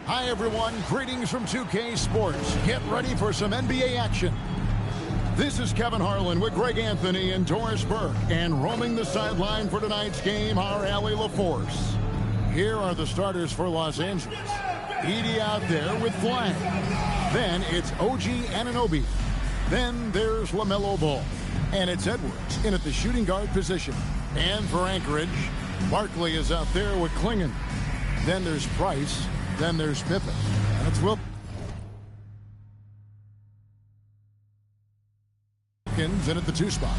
Hi, everyone. Greetings from 2K Sports. Get ready for some NBA action. This is Kevin Harlan with Greg Anthony and Doris Burke. And roaming the sideline for tonight's game, our Allie LaForce. Here are the starters for Los Angeles. Edey out there with Flag. Then it's OG Anunoby. Then there's LaMelo Ball. And it's Edwards in at the shooting guard position. And for Anchorage, Barkley is out there with Klingon. Then there's Price. Then there's Pippen. That's Wilkins in at the 2 spot.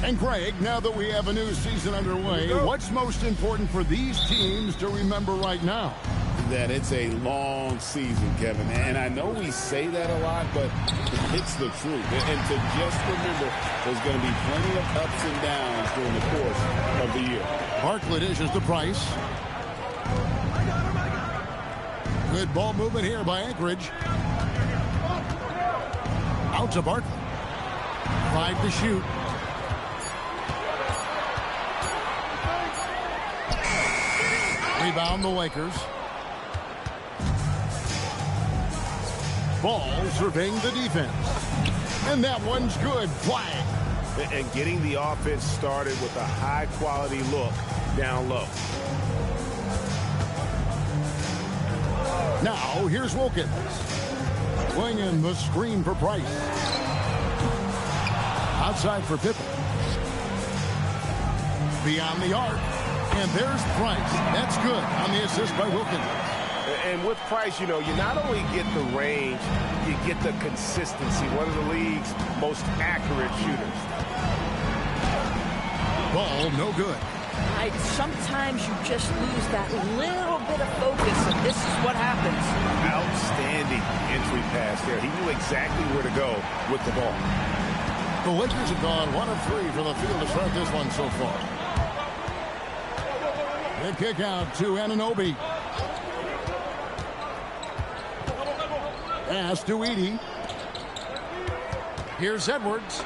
And Greg, now that we have a new season underway, what's most important for these teams to remember right now? That it's a long season, Kevin. And I know we say that a lot, but it's the truth. And to just remember, there's going to be plenty of ups and downs during the course of the year. Barkley dishes to Price. Good ball movement here by Anchorage. Out to Barkley. 5 to shoot. Rebound the Lakers. Ball surveying the defense. And that one's good. Flag. And getting the offense started with a high-quality look down low. Now, here's Wilkins. Swinging the screen for Price. Outside for Pippen. Beyond the arc. And there's Price. That's good on the assist by Wilkins. And with Price, you know, you not only get the range, you get the consistency. One of the league's most accurate shooters. Ball no good. Right, sometimes you just lose that little bit of focus, and this is what happens. Outstanding entry pass there. He knew exactly where to go with the ball. The Lakers have gone 1 of 3 from the field to start this one so far. The kick out to Anunoby. Pass to Edey. Here's Edwards.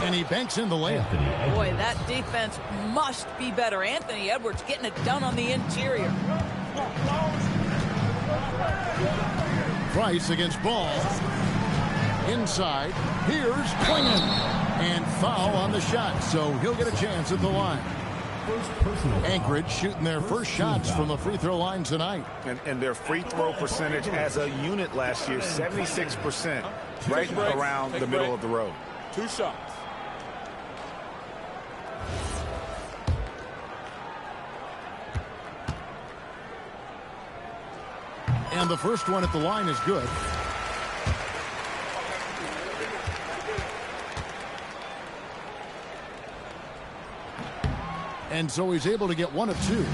And he banks in the layup. Boy, that defense must be better. Anthony Edwards getting it done on the interior. Price against Ball. Inside. Here's Klingon. And foul on the shot, so he'll get a chance at the line. Anchorage shooting their first shots from the free throw line tonight. And their free throw percentage as a unit last year, 76%, right around the middle of the road. 2 shots. And the first one at the line is good. And so he's able to get 1 of 2.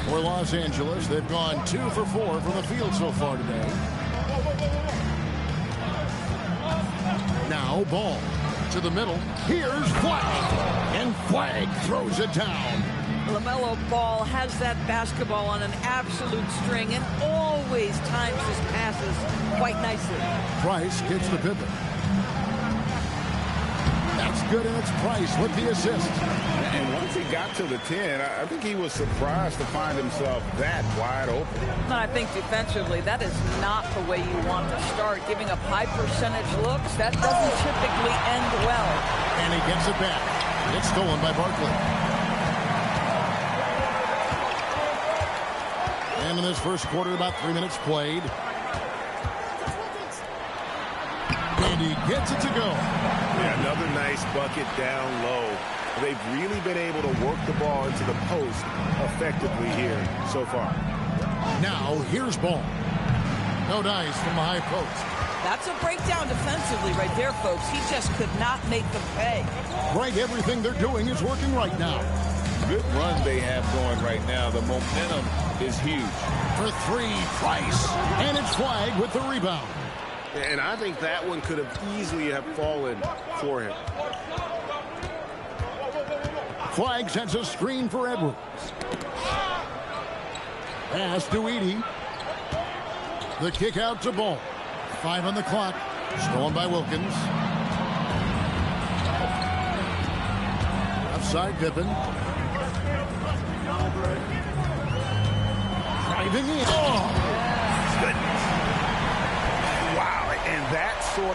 For Los Angeles, they've gone 2 for 4 from the field so far today. Now Ball to the middle. Here's Flag. And Flag throws it down. LaMelo Ball has that basketball on an absolute string and always times his passes quite nicely. Price gets the Pippen. That's good, and it's Price with the assist. And once he got to the 10, I think he was surprised to find himself that wide open. And I think defensively, that is not the way you want to start. Giving up high percentage looks, that doesn't typically end well. And he gets it back. It's stolen by Barkley. And in this first quarter, about 3 minutes played. And he gets it to go. Yeah, another nice bucket down low. They've really been able to work the ball into the post effectively here so far. Now, here's Ball. No dice from the high post. That's a breakdown defensively right there, folks. He just could not make them pay. Right, everything they're doing is working right now. Good run they have going right now. The momentum is huge. For 3, Price. And it's Flag with the rebound. And I think that one could have easily have fallen for him. Flag sends a screen for Edwards. Pass to Edey. The kick out to Ball. 5 on the clock. Stolen by Wilkins. Outside Pippen. Driving in. Oh!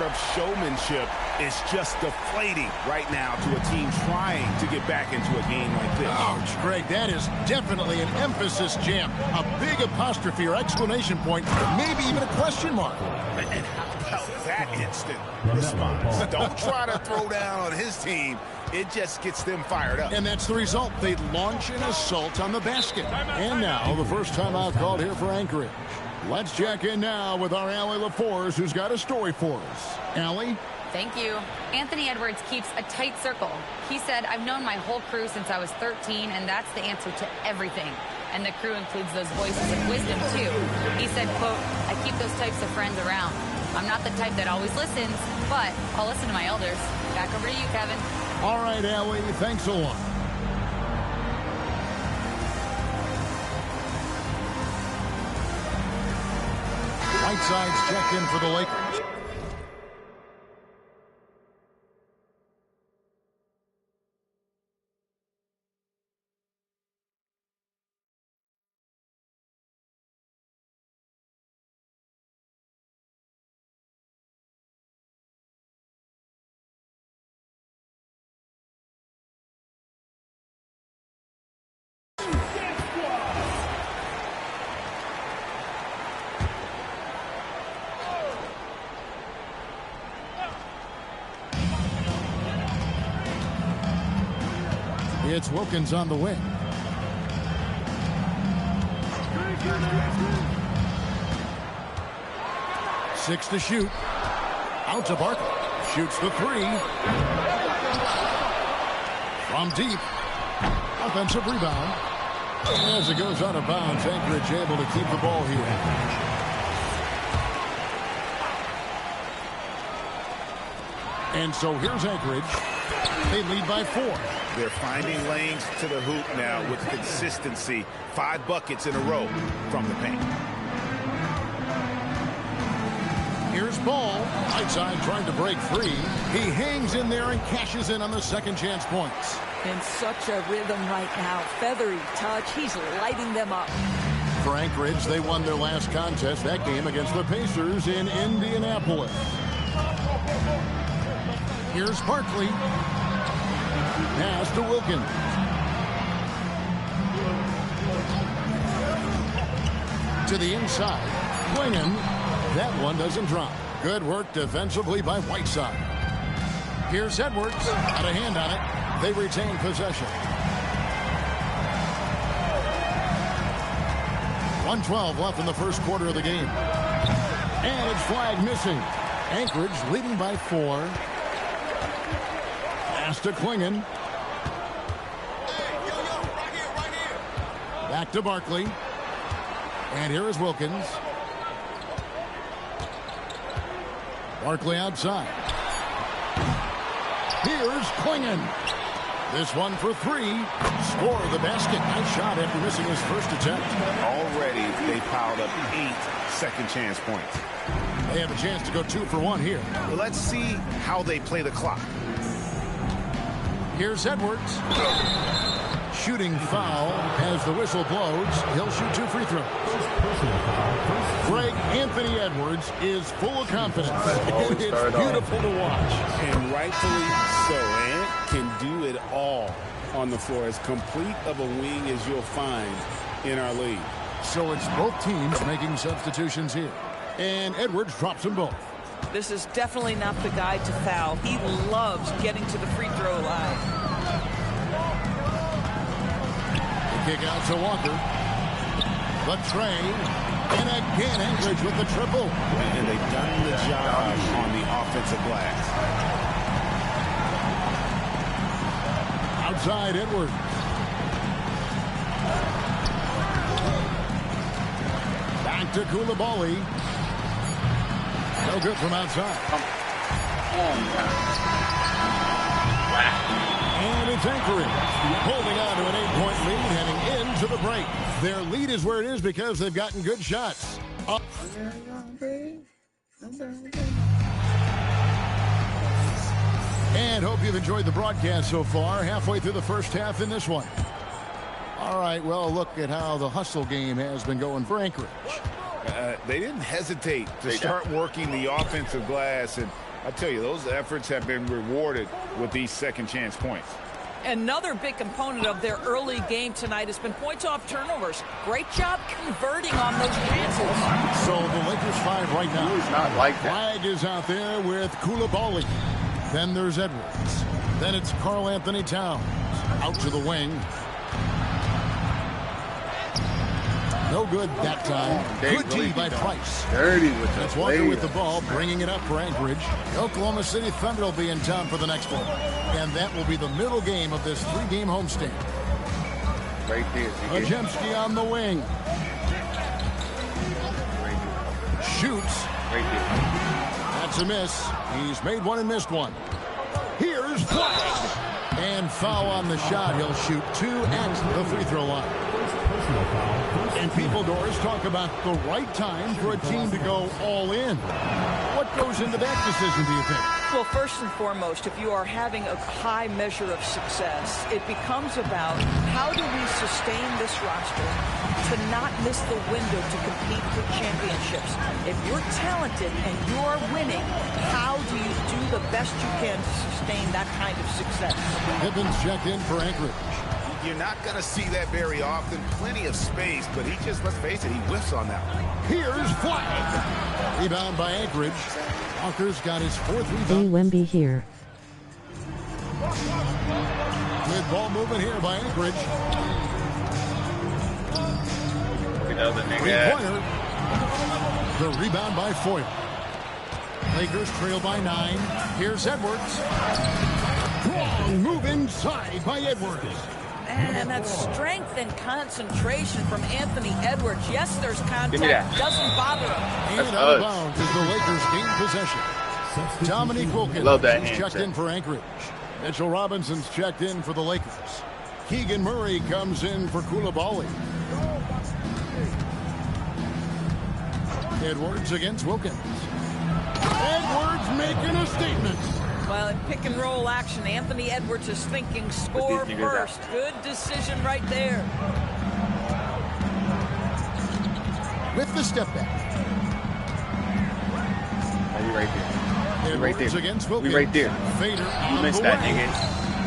of showmanship is just deflating right now to a team trying to get back into a game like this. Ouch, Greg, that is definitely an emphasis jam. A big apostrophe or exclamation point, maybe even a question mark. And how about that instant response? Don't try to throw down on his team. It just gets them fired up. And that's the result. They launch an assault on the basket. And now the first timeout called here for Anchorage. Let's check in now with our Allie LaForce, who's got a story for us. Allie? Thank you. Anthony Edwards keeps a tight circle. He said, I've known my whole crew since I was 13, and that's the answer to everything. And the crew includes those voices of wisdom, too. He said, quote, I keep those types of friends around. I'm not the type that always listens, but I'll listen to my elders. Back over to you, Kevin. All right, Allie, thanks a lot. Whiteside's checked in for the Lakers. It's Wilkins on the wing. Six to shoot. Out to Barkley. Shoots the three. From deep. Offensive rebound. As it goes out of bounds, Anchorage able to keep the ball here. And so here's Anchorage. They lead by 4. They're finding lanes to the hoop now with consistency. 5 buckets in a row from the paint. Here's Ball. Whiteside trying to break free. He hangs in there and cashes in on the second chance points. In such a rhythm right now. Feathery touch. He's lighting them up. For Anchorage, they won their last contest, that game against the Pacers in Indianapolis. Here's Barkley. Pass to Wilkins. To the inside. Klingon. That one doesn't drop. Good work defensively by Whiteside. Here's Edwards. Got a hand on it. They retain possession. 1:12 left in the first quarter of the game. And it's flag missing. Anchorage leading by 4. Pass to Klingon. Back to Barkley. And here is Wilkins. Barkley outside. Here's Klingon. This one for 3. Score the basket. Nice shot after missing his first attempt. Already they piled up 8 second chance points. They have a chance to go 2 for 1 here. Well, let's see how they play the clock. Here's Edwards. Shooting foul as the whistle blows. He'll shoot 2 free throws. Greg, Anthony Edwards is full of confidence. It's beautiful to watch. And rightfully so. Ant can do it all on the floor. As complete of a wing as you'll find in our league. So it's both teams making substitutions here. And Edwards drops them both. This is definitely not the guy to foul. He loves getting to the free throw line. Kick out to Walker. The tray. And again, Anchorage with the triple. And they've done the job on the offensive glass. Outside Edwards. Back to Koulibaly. No good from outside. And it's Anchorage holding on to an 8-point lead heading into the break. Their lead is where it is because they've gotten good shots. And hope you've enjoyed the broadcast so far. Halfway through the first half in this one. All right, well, look at how the hustle game has been going for Anchorage. They didn't hesitate to start working the offensive glass, and I tell you, those efforts have been rewarded with these second chance points. Another big component of their early game tonight has been points off turnovers. Great job converting on those chances. So the Lakers 5 right now. It's not like that. Flag is out there with Koulibaly. Then there's Edwards. Then it's Karl Anthony Towns. Out to the wing. No good that time. Good tee by Price. Dirty with the That's Walker with the ball, bringing it up for Anchorage. The Oklahoma City Thunder will be in town for the next one. And that will be the middle game of this 3-game homestand. Right there. Ajemski on the wing. Shoots. Right there. That's a miss. He's made one and missed one. Here's flag. And foul on the shot. He'll shoot 2 at the free throw line. And people, Doris, talk about the right time for a team to go all in. What goes into that decision, do you think? Well, first and foremost, if you are having a high measure of success, it becomes about how do we sustain this roster to not miss the window to compete for championships. If you're talented and you're winning, how do you do the best you can to sustain that kind of success? Evans checked in for Anchorage. You're not going to see that very often. Plenty of space, but he just, let's face it, he whiffs on that one. Here's flag. Rebound by Anchorage. Walker's got his 4th rebound. Wemby here. Good ball movement here by Anchorage. Three-pointer. The rebound by Foyle. Lakers trail by 9. Here's Edwards. Long move inside by Edwards. And that strength and concentration from Anthony Edwards. Yes, there's contact. Doesn't bother him. And out of bounds as the Lakers gain possession. Dominique Wilkins is checked in for Anchorage. Mitchell Robinson's checked in for the Lakers. Keegan Murray comes in for Koulibaly. Edwards against Wilkins. Edwards making a statement. Well, in pick and roll action, Anthony Edwards is thinking score first. Good decision right there. With the step back. You right there. You right there. Against Wilkins. We right there. Fader You missed that, nigga.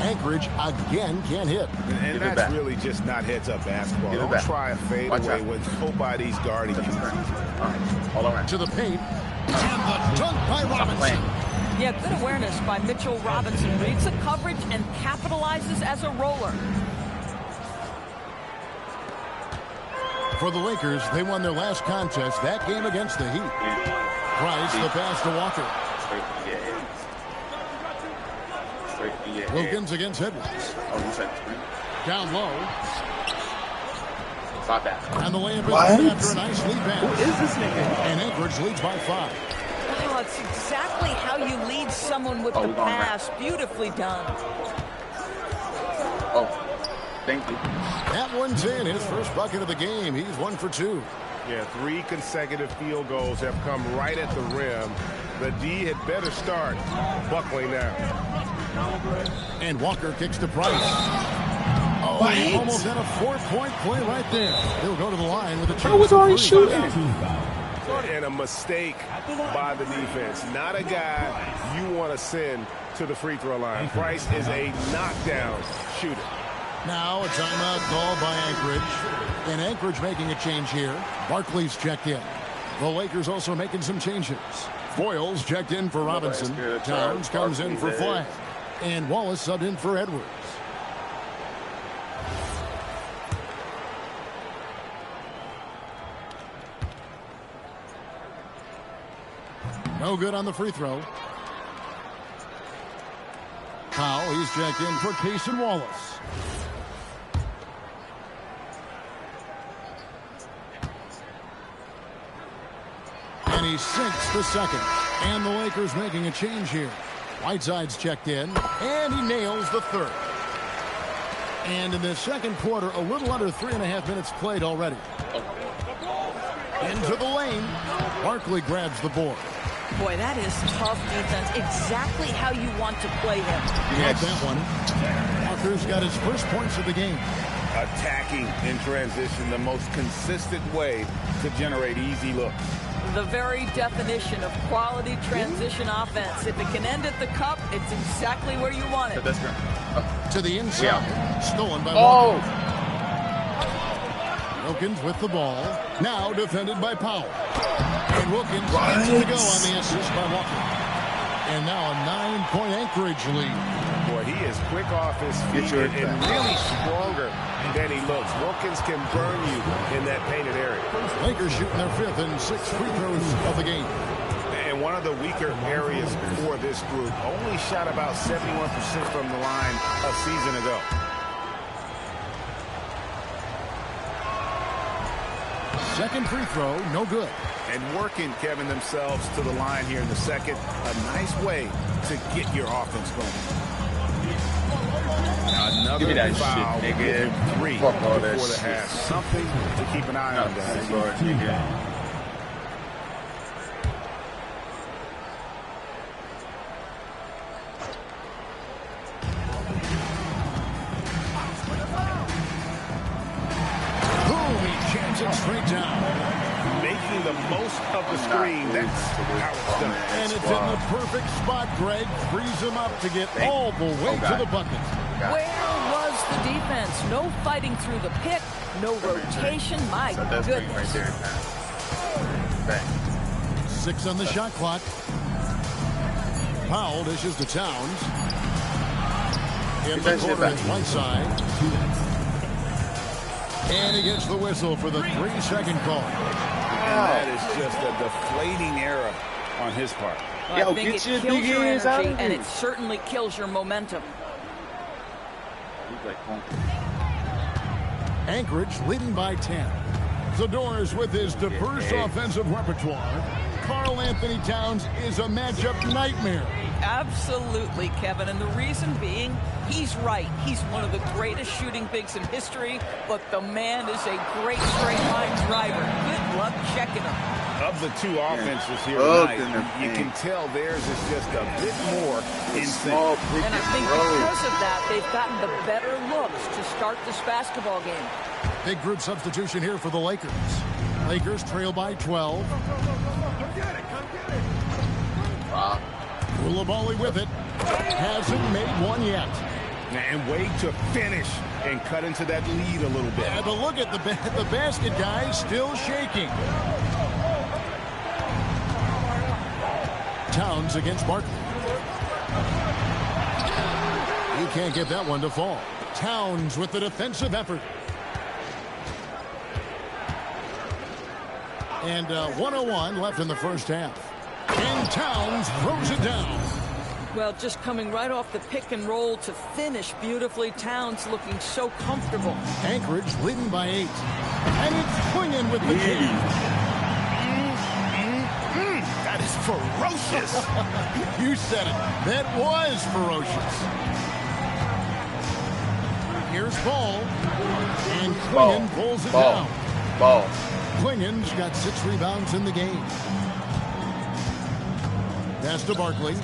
Anchorage again can't hit. And that's really just not heads-up basketball. Don't try a fadeaway when nobody's guarding you. All around. To the paint. And the dunk by Robinson. Yeah, good awareness by Mitchell Robinson. Reads the coverage and capitalizes as a roller. For the Lakers, they won their last contest, that game against the Heat. Price, the pass to Walker. Wilkins against Edwards. Down low. Stop that. And the layup is after a nice lead pass. Who is this nigga? And Anchorage leads by 5. Oh, it's exactly how you lead someone with the pass. Beautifully done. Oh, thank you. That one's in. His first bucket of the game. He's 1 for 2. Yeah, 3 consecutive field goals have come right at the rim. The D had better start buckling now. And Walker kicks to Price. Oh, he almost had a 4-point play right there. He'll go to the line with a chance. I was already shooting. And a mistake by the defense. Not a guy you want to send to the free throw line. Price is a knockdown shooter. Now a timeout called by Anchorage. And Anchorage making a change here. Barkley's checked in. The Lakers also making some changes. Foyle's checked in for Robinson. Towns comes in for Flag. And Wallace subbed in for Edwards. No good on the free throw. Powell, he's checked in for Case and Wallace. And he sinks the second. And the Lakers making a change here. Whiteside's checked in, and he nails the third. And in the second quarter, a little under 3.5 minutes played already. Into the lane. Barkley grabs the board. Boy, that is tough defense. Exactly how you want to play him. Yes. That one. Walker's got his first points of the game. Attacking in transition, the most consistent way to generate easy looks. The very definition of quality transition offense. If it can end at the cup, it's exactly where you want it. That's great. To the inside. Stolen by Oh! Wilkins with the ball. Now defended by Powell. And Wilkins gets to go on the assist by Walker. And now a 9-point Anchorage lead. Boy, he is quick off his feet and really stronger than he looks. Wilkins can burn you in that painted area. Lakers shooting their 5th and 6th free throws of the game. And one of the weaker areas for this group, only shot about 71% from the line a season ago. Second free throw, no good. And working, Kevin, themselves to the line here in the second. A nice way to get your offense going. Now Give me another that foul shit, nigga. with 3 Fuck all that before the shit. half. Something to keep an eye on, guys. Boom, he jams it straight down. Making the most of the screen. That's how it's done. And it's in the perfect spot, Greg. Frees him up to get all the way to the bucket. Where was the defense? No fighting through the pick, no rotation. My goodness. Right there. Bang. 6 on the shot clock. Powell dishes to Towns. In the corner, right side. And he gets the whistle for the 3-second call. And that is just a deflating error on his part. Well, Yo, I think get it your kills big your ass out energy, of and here. it certainly kills your momentum. Anchorage leading by 10. Zador's with his diverse offensive repertoire. Karl Anthony Towns is a matchup nightmare. Absolutely, Kevin. And the reason being, he's right. He's one of the greatest shooting bigs in history, but the man is a great straight-line driver. Good luck checking him. Of the two offenses here Up tonight, in the you can paint. tell theirs is just a bit more insane. And I think because of that, they've gotten the better looks to start this basketball game. Big group substitution here for the Lakers. Lakers trail by 12. Koulibaly with it. Hasn't made one yet. And way to finish and cut into that lead a little bit. Yeah, but look at the basket, guys, still shaking. Towns against Barkley. He can't get that one to fall. Towns with the defensive effort. And 1:01 left in the first half. And Towns throws it down. Well, just coming right off the pick and roll to finish beautifully. Towns looking so comfortable. Anchorage leading by 8. And it's swinging with the key. That is ferocious. You said it. That was ferocious. Here's Ball. And Klingon pulls it down. Ball. Klingon's got 6 rebounds in the game. Pass to Barkley.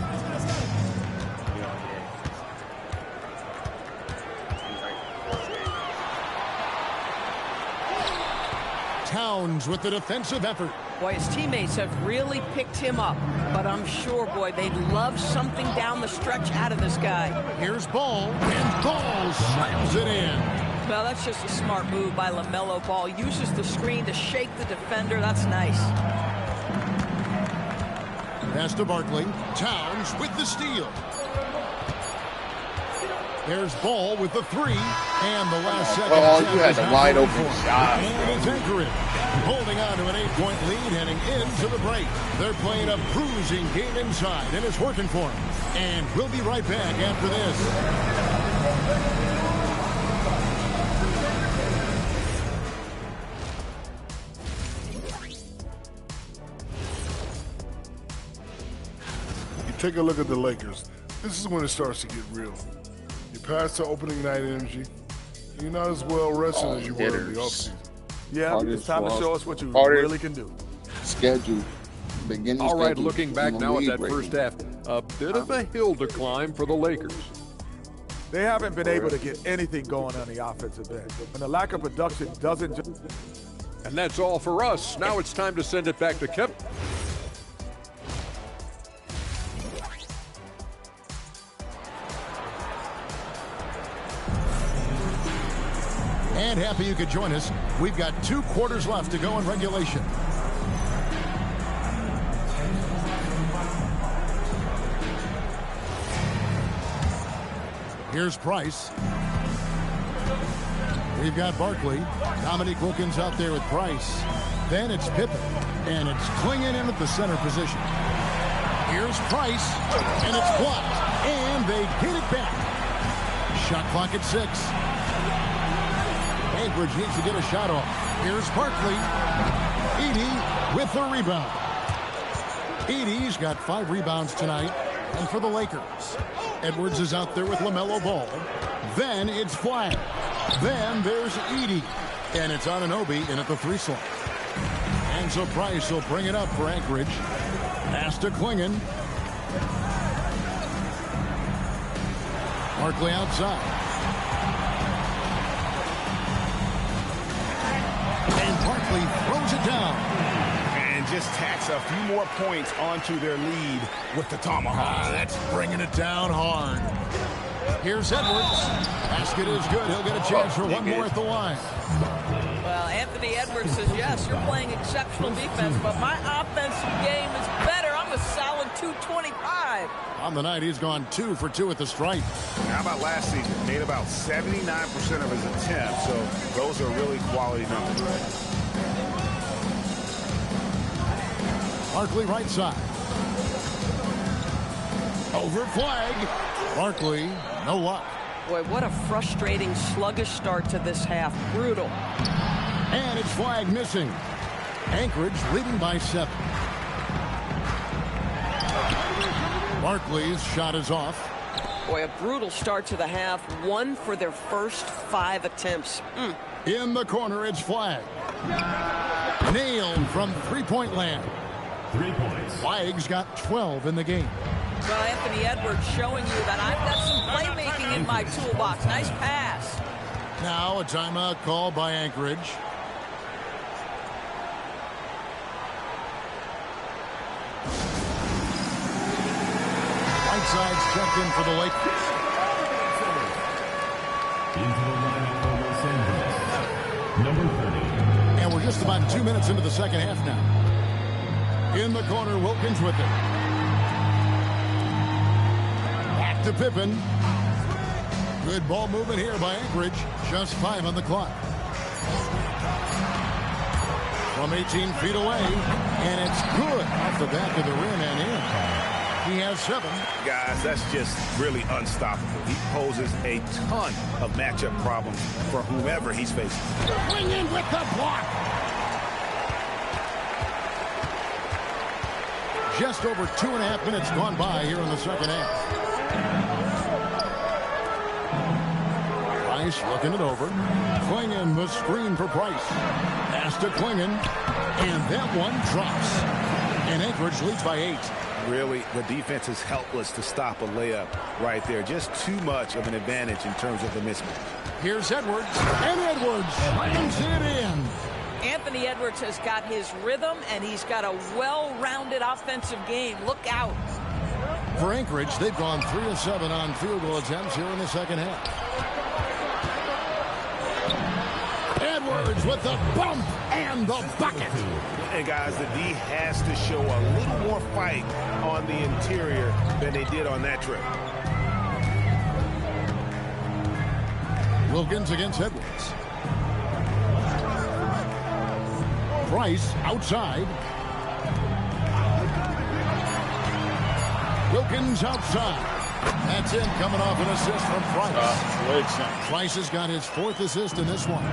Towns with the defensive effort. Boy, his teammates have really picked him up. But I'm sure, boy, they'd love something down the stretch out of this guy. Here's Ball. And Ball slams it in. Well, that's just a smart move by LaMelo Ball. Uses the screen to shake the defender. That's nice. Pass to Barkley. Towns with the steal. There's Ball with the 3. And the last second. Oh, you had a wide open shot. And it's Anchorage holding on to an 8-point lead heading into the break. They're playing a bruising game inside, and it's working for them. And we'll be right back after this. Take a look at the Lakers. This is when it starts to get real. You pass the opening night energy. You're not as well rested as you were in the offseason. Yeah, it's time to show us what you Hardest really can do. Schedule. Beginning All right, schedule looking back in the now at league that right first now. half, a bit of a hill to climb for the Lakers. They haven't been able to get anything going on the offensive end. And the lack of production doesn't just... And that's all for us. Now it's time to send it back to Kevin. And happy you could join us. We've got 2 quarters left to go in regulation. Here's Price. We've got Barkley. Dominique Wilkins out there with Price. Then it's Pippen. And it's Klingon in at the center position. Here's Price. And it's blocked. And they get it back. Shot clock at 6. Anchorage needs to get a shot off. Here's Barkley. Edey with the rebound. Edey's got 5 rebounds tonight. And for the Lakers, Edwards is out there with LaMelo Ball. Then it's Flagg. Then there's Edey. And it's Anunoby in at the 3 slot. And so Price will bring it up for Anchorage. Pass to Klingon. Barkley outside. And Barkley throws it down. And just tacks a few more points onto their lead with the tomahawk. That's bringing it down hard. Here's Edwards. Basket is good. He'll get a chance for one more at the line. Well, Anthony Edwards says, yes, you're playing exceptional defense, but my offensive game is better. I'm a solid 225. On the night, he's gone 2 for 2 at the stripe. How about last season? Made about 79% of his attempts, so those are really quality numbers. Barkley right side. Over Flagg. Barkley, no luck. Boy, what a frustrating, sluggish start to this half. Brutal. And it's Flagg missing. Anchorage leading by 7. Barkley's shot is off. Boy, a brutal start to the half. 1 for their first 5 attempts. In the corner, it's Flagg. Nailed from 3-point land. 3 points. Flagg's got 12 in the game. Well, Anthony Edwards showing you that I've got some playmaking in my toolbox. Nice pass. Now a timeout call by Anchorage. Whiteside's checked in for the Lakers. Into the lineup for Los Angeles, number 30. And we're just about 2 minutes into the second half now. In the corner, Wilkins with it. Back to Pippen. Good ball movement here by Anchorage. Just 5 on the clock. From 18 feet away. And it's good off the back of the rim and in. He has 7. Guys, that's just really unstoppable. He poses a ton of matchup problems for whomever he's facing. Swing in with the block. Just over 2.5 minutes gone by here in the second half. Price looking it over. Klingon the screen for Price. Pass to Klingon. And that one drops. And Anchorage leads by 8. Really, the defense is helpless to stop a layup right there. Just too much of an advantage in terms of the mismatch. Here's Edwards. And Edwards slams it in. Anthony Edwards has got his rhythm, and he's got a well-rounded offensive game. Look out. For Anchorage, they've gone 3 of 7 on field goal attempts here in the second half. Edwards with the bump and the bucket. And guys, the D has to show a little more fight on the interior than they did on that trip. Wilkins against Edwards. Price outside. Wilkins outside. That's it, coming off an assist from Price. Price has got his 4th assist in this one.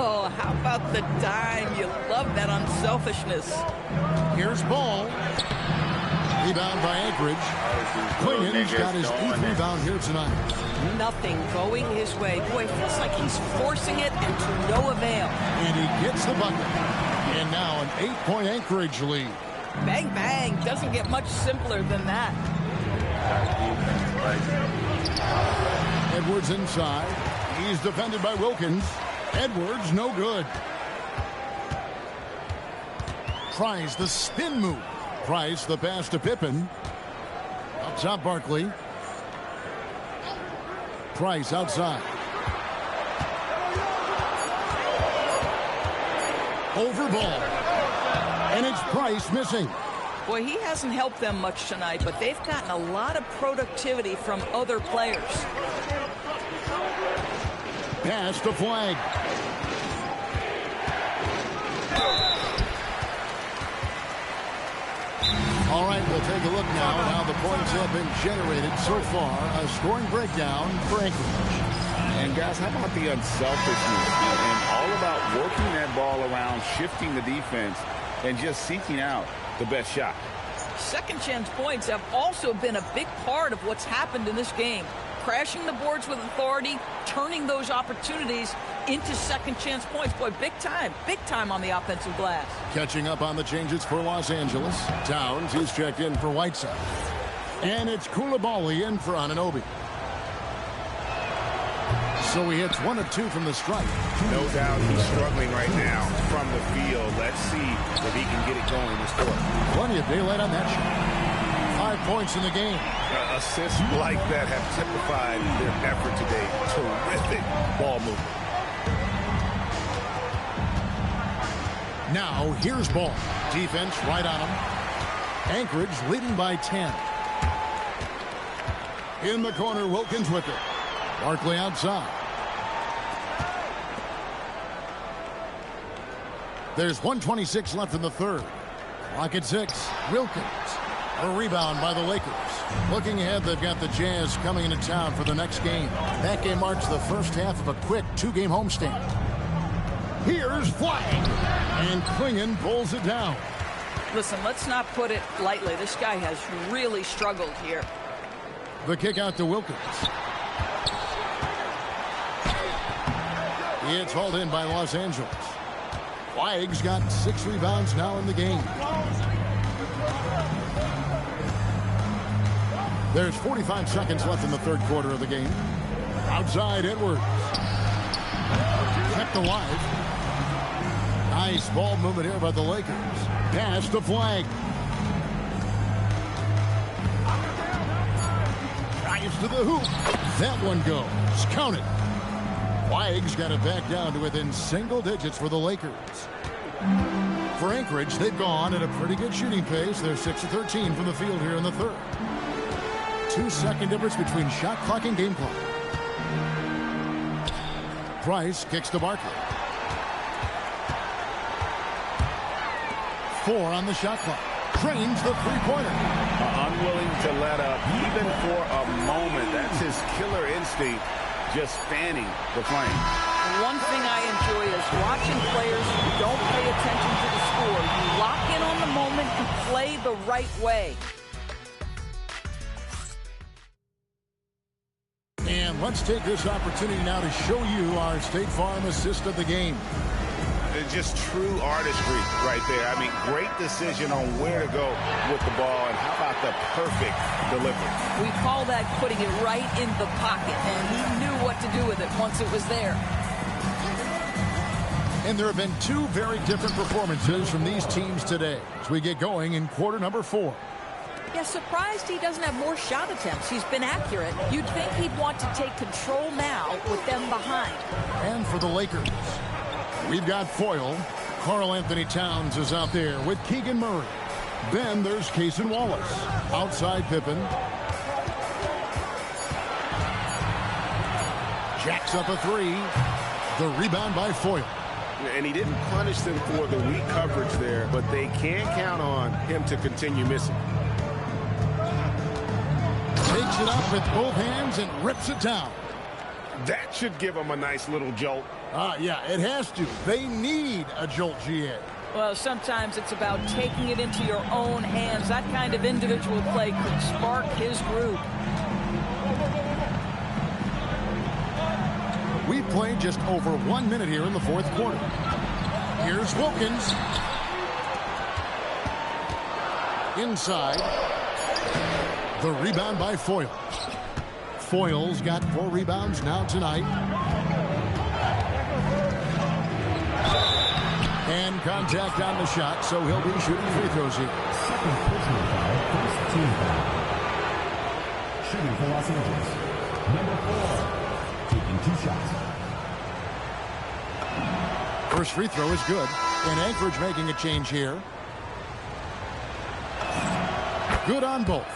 Oh, how about the dime? You love that unselfishness. Here's Ball. Rebound by Anchorage. Klingon's got his 8th rebound here tonight. Nothing going his way. Boy, it feels like he's forcing it and to no avail. And he gets the bucket. And now an 8-point Anchorage lead. Bang, bang. Doesn't get much simpler than that. Edwards inside. He's defended by Wilkins. Edwards, no good. Tries the spin move. Price, the pass to Pippen. Up top, Barkley. Price outside. Over ball. And it's Price missing. Boy, he hasn't helped them much tonight, but they've gotten a lot of productivity from other players. Pass to Flag. All right, we'll take a look now at how the points have been generated so far. A scoring breakdown for Anchorage. And guys, how about the unselfishness and all about working that ball around, shifting the defense, and just seeking out the best shot. Second chance points have also been a big part of what's happened in this game. Crashing the boards with authority, turning those opportunities into second chance points. Boy, big time on the offensive glass. Catching up on the changes for Los Angeles. Towns is checked in for Whiteside. And it's Koulibaly in for Anunoby. So he hits 1 of 2 from the strike. No doubt he's struggling right now from the field. Let's see if he can get it going this quarter. Plenty of daylight on that shot. 5 points in the game. Assists like that have typified their effort today. Terrific ball movement. Now here's ball. Defense right on him. Anchorage leading by 10. In the corner, Wilkins with it. Barkley outside. There's 1:26 left in the third. Clock at 6. Wilkins. A rebound by the Lakers. Looking ahead, they've got the Jazz coming into town for the next game. That game marks the first half of a quick 2-game homestand. Here's Flag. And Klingon pulls it down. Listen, let's not put it lightly. This guy has really struggled here. The kick out to Wilkins. It's hauled in by Los Angeles. Flag's got 6 rebounds now in the game. There's 45 seconds left in the third quarter of the game. Outside Edwards. Kept alive. Nice ball movement here by the Lakers. Pass to Flag. Drives to the hoop. That one goes. Count it. Flag's got it back down to within single digits for the Lakers. For Anchorage, they've gone at a pretty good shooting pace. They're 6 of 13 from the field here in the third. 2-second difference between shot clock and game clock. Price kicks to Barkley. 4 on the shot clock. Trains the three-pointer. Unwilling to let up even for a moment. That's his killer instinct, just fanning the flame. One thing I enjoy is watching players who don't pay attention to the score. You lock in on the moment and play the right way. And let's take this opportunity now to show you our State Farm assist of the game. It's just true artistry right there. I mean, great decision on where to go with the ball, and how about the perfect delivery? We call that putting it right in the pocket, and he knew what to do with it once it was there. And there have been 2 very different performances from these teams today as we get going in quarter number 4. Yeah, surprised he doesn't have more shot attempts. He's been accurate. You'd think he'd want to take control now with them behind. And for the Lakers, we've got Foyle. Karl Anthony Towns is out there with Keegan Murray. Then there's Cason Wallace. Outside Pippen. Jacks up a 3. The rebound by Foyle. And he didn't punish them for the weak coverage there, but they can count on him to continue missing. Takes it up with both hands and rips it down. That should give them a nice little jolt. Yeah, it has to. They need a jolt, GA. Well, sometimes it's about taking it into your own hands. That kind of individual play could spark his group. We've played just over 1 minute here in the fourth quarter. Here's Wilkins. Inside. The rebound by Foyle. Foyle's got 4 rebounds now tonight. And contact on the shot, so he'll be shooting free throws here. Second personal foul, first team foul. Shooting for Los Angeles. Number 4, taking 2 shots. First free throw is good. And Anchorage making a change here. Good on both.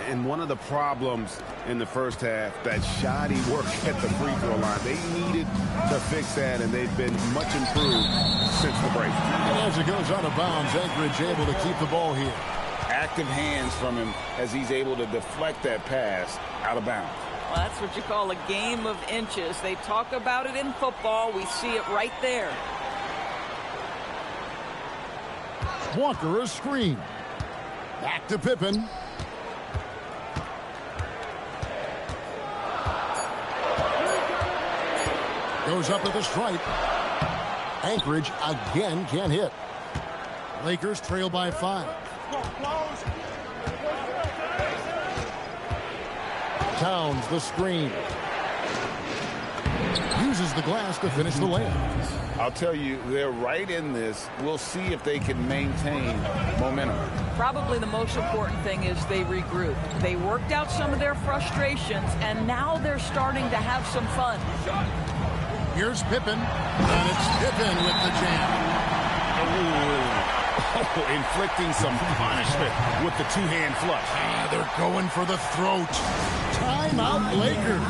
And one of the problems in the first half, that shoddy work at the free throw line. They needed to fix that, and they've been much improved since the break. And as it goes out of bounds, Anchorage able to keep the ball here. Active hands from him as he's able to deflect that pass out of bounds. Well, that's what you call a game of inches. They talk about it in football. We see it right there. Walker a screen. Back to Pippen. Goes up with a stripe. Anchorage again can't hit. Lakers trail by 5. Towns the screen. Uses the glass to finish the layup. I'll tell you, they're right in this. We'll see if they can maintain momentum. Probably the most important thing is they regroup. They worked out some of their frustrations, and now they're starting to have some fun. Here's Pippen, and it's Pippen with the jam. Oh, inflicting some punishment with the two-hand flush. They're going for the throat. Timeout, Lakers.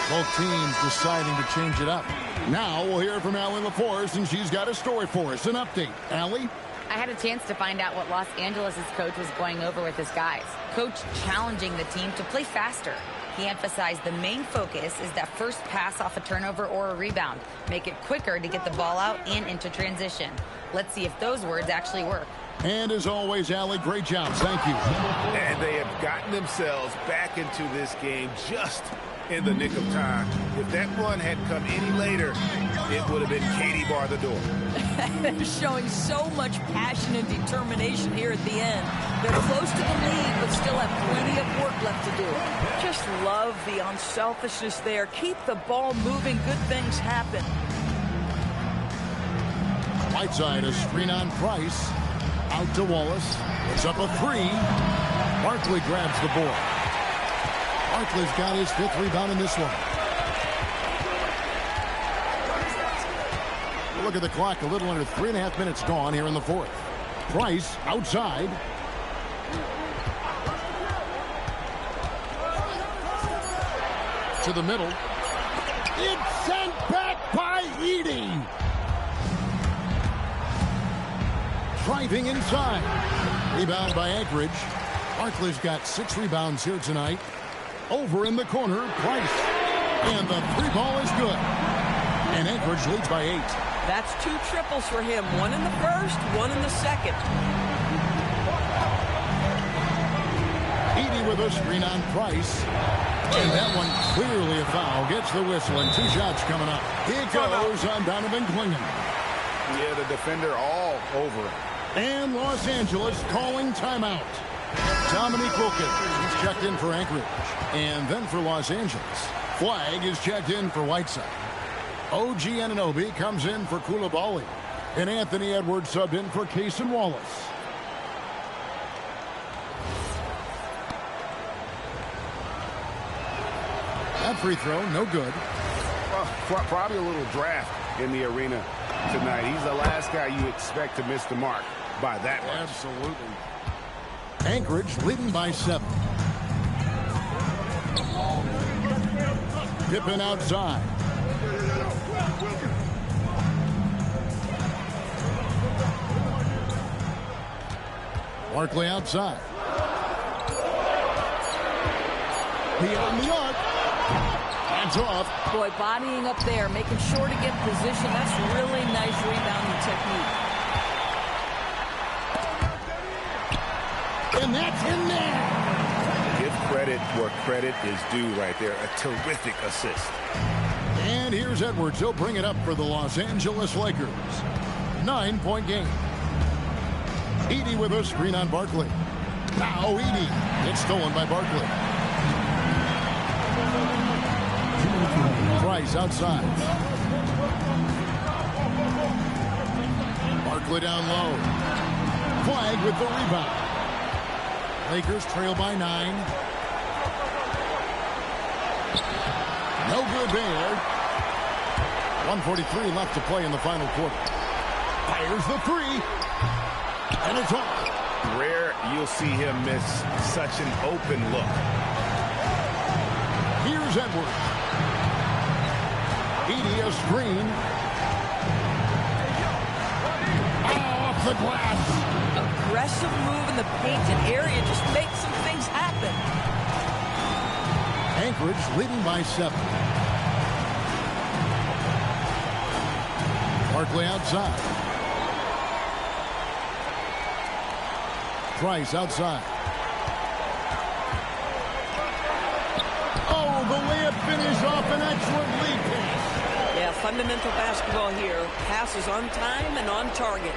Both teams deciding to change it up. Now we'll hear from Allie LaForce, and she's got a story for us. An update. Allie? I had a chance to find out what Los Angeles' coach was going over with his guys. Coach challenging the team to play faster. He emphasized the main focus is that first pass off a turnover or a rebound. Make it quicker to get the ball out and into transition. Let's see if those words actually work. And as always, Allie, great job. Thank you. And they have gotten themselves back into this game just in the nick of time. If that run had come any later, it would have been Katie bar the door. They're showing so much passion and determination here at the end. They're close to the lead, but still have plenty of work left to do. Just love the unselfishness there. Keep the ball moving. Good things happen. Whiteside, a screen on Price. Out to Wallace. It's up a 3. Barkley grabs the board. Barkley's got his 5th rebound in this one. Look at the clock. A little under 3.5 minutes gone here in the 4th. Price outside. To the middle. It's sent back by Edey. Driving inside. Rebound by Anchorage. Barkley's got 6 rebounds here tonight. Over in the corner, Price. And the 3 ball is good. And Anchorage leads by 8. That's 2 triples for him. 1 in the first, 1 in the second. Edey with a screen on Price. And that one clearly a foul. Gets the whistle and 2 shots coming up. Here goes on Donovan Clingan. Yeah, the defender all over it. And Los Angeles calling timeout. Dominique Wilkins, he's checked in for Anchorage. And then for Los Angeles, Flag is checked in for Whiteside. OG Anunoby comes in for Coulibaly. And Anthony Edwards subbed in for Cason Wallace. That free throw, no good. Probably a little draft in the arena tonight. He's the last guy you expect to miss the mark by that much. Absolutely. Anchorage leading by 7. Pippen outside. Barkley outside. Beyond the arc. Hands off. Boy, bodying up there, making sure to get position. That's really nice rebounding technique. And that's in there. Give credit where credit is due right there. A terrific assist. And here's Edwards. He'll bring it up for the Los Angeles Lakers. 9-point game. Edey with a screen on Barkley. Now Edey. It's stolen by Barkley. Price outside. Barkley down low. Flag with the rebound. Lakers trail by 9. No good there. 1:43 left to play in the final quarter. Fires the three. And it's off. Rare you'll see him miss such an open look. Here's Edwards. Edey a screen. Off the glass. Aggressive move in the painted area just makes some things happen. Anchorage leading by 7. Barkley outside. Price outside. Oh, the layup finish off an excellent lead pass. Yeah, fundamental basketball here. Passes on time and on target.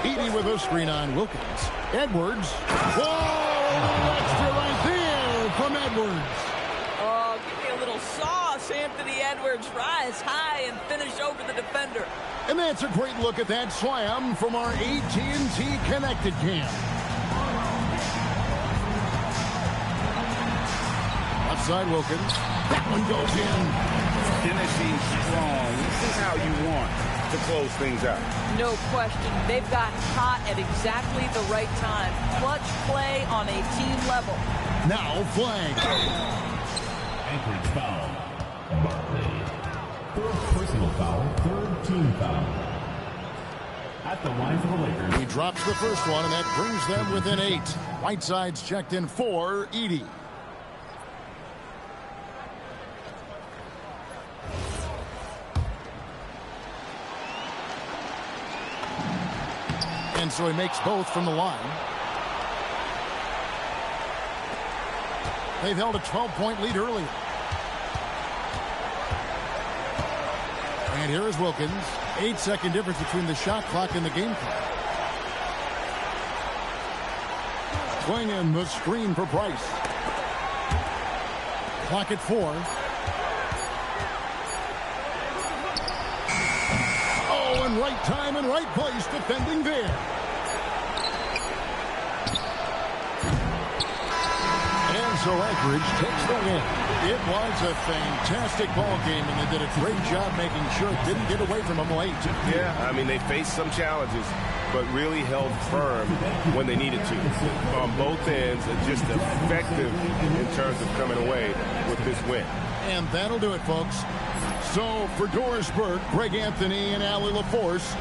Edey with a screen on Wilkins. Edwards. Whoa! Extra right there from Edwards. Oh, give me a little sauce, Anthony Edwards. Rise high and finish over the defender. And that's a great look at that slam from our AT&T Connected Cam. Outside Wilkins. That one goes in. Finishing strong. This is how you want To close things out. No question. They've got hot at exactly the right time. Clutch play on a team level. Now flag. Anchorage foul. Barkley. Fourth personal foul. Third team foul. At the line for the Lakers. He drops the first one, and that brings them within 8. Whiteside's checked in for Edey. And so he makes both from the line. They've held a 12-point lead earlier. And here is Wilkins. 8-second difference between the shot clock and the game clock. Going in the screen for Price. Clock at 4. Oh, and right time and right place defending there. And so Anchorage takes the win. It was a fantastic ball game, and they did a great job making sure it didn't get away from them late. Yeah, I mean, they faced some challenges, but really held firm when they needed to. On both ends, and just effective in terms of coming away with this win. And that'll do it, folks. So for Doris Burke, Greg Anthony, and Allie LaForce,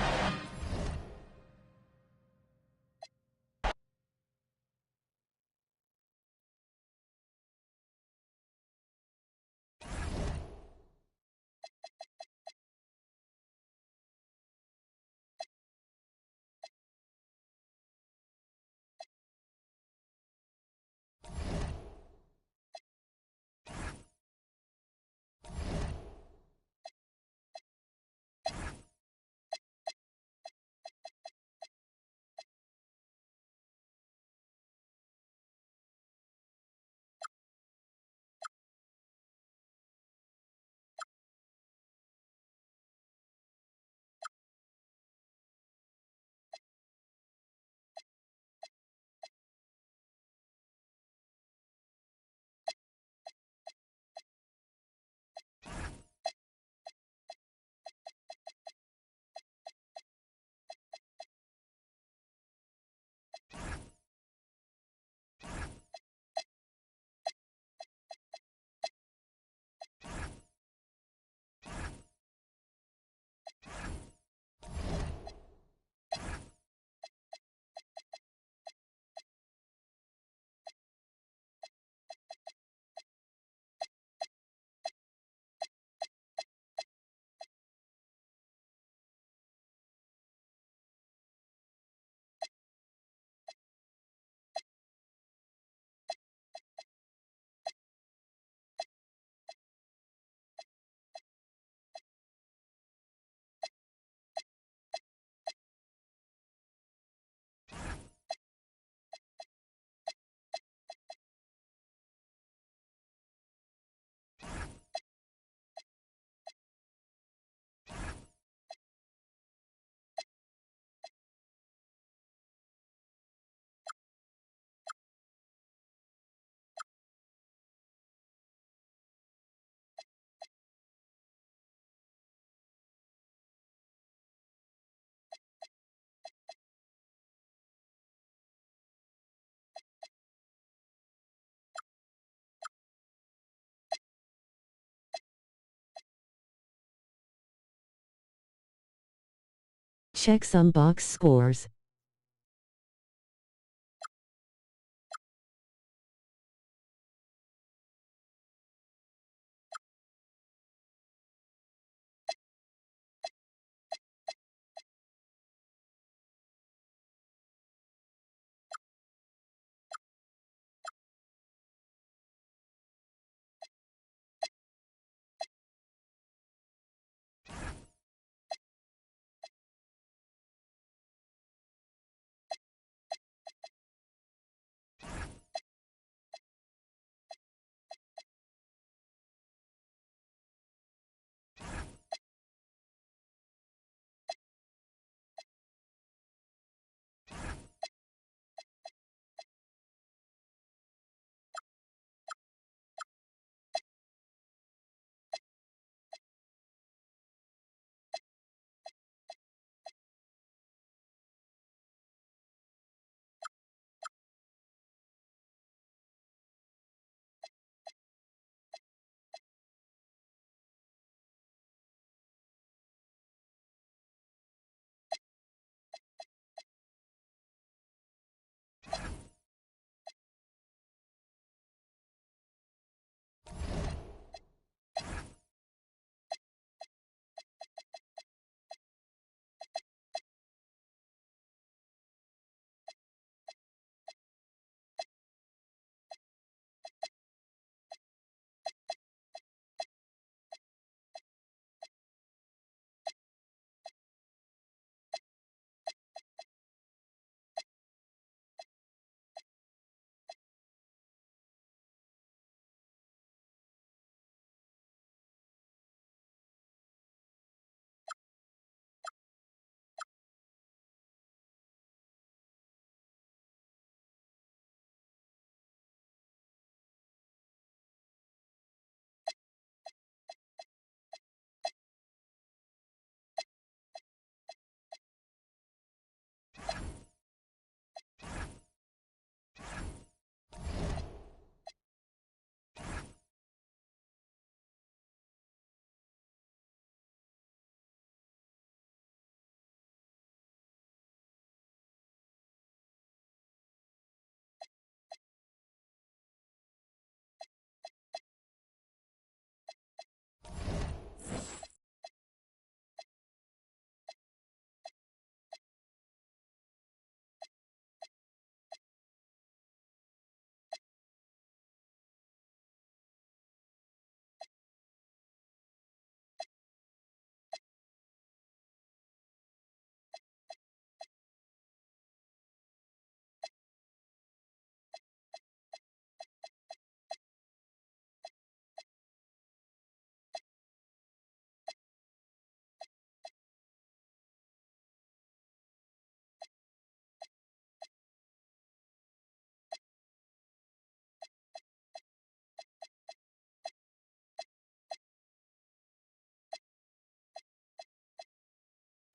Check some box scores.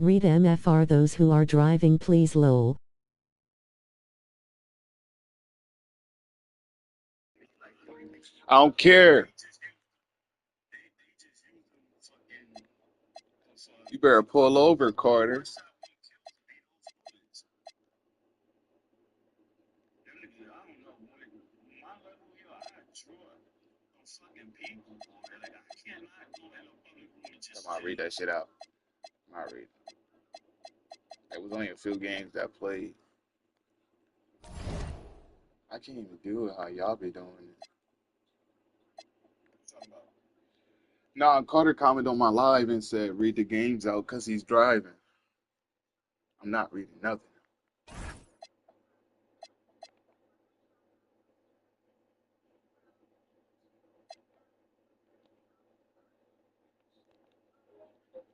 Read MFR. Those who are driving, please lol. I don't care. You better pull over, Carter. Come on, read that shit out. Come on, read. There was only a few games that played. I can't even do it how y'all be doing it. Nah, Carter commented on my live and said, read the games out because he's driving. I'm not reading nothing.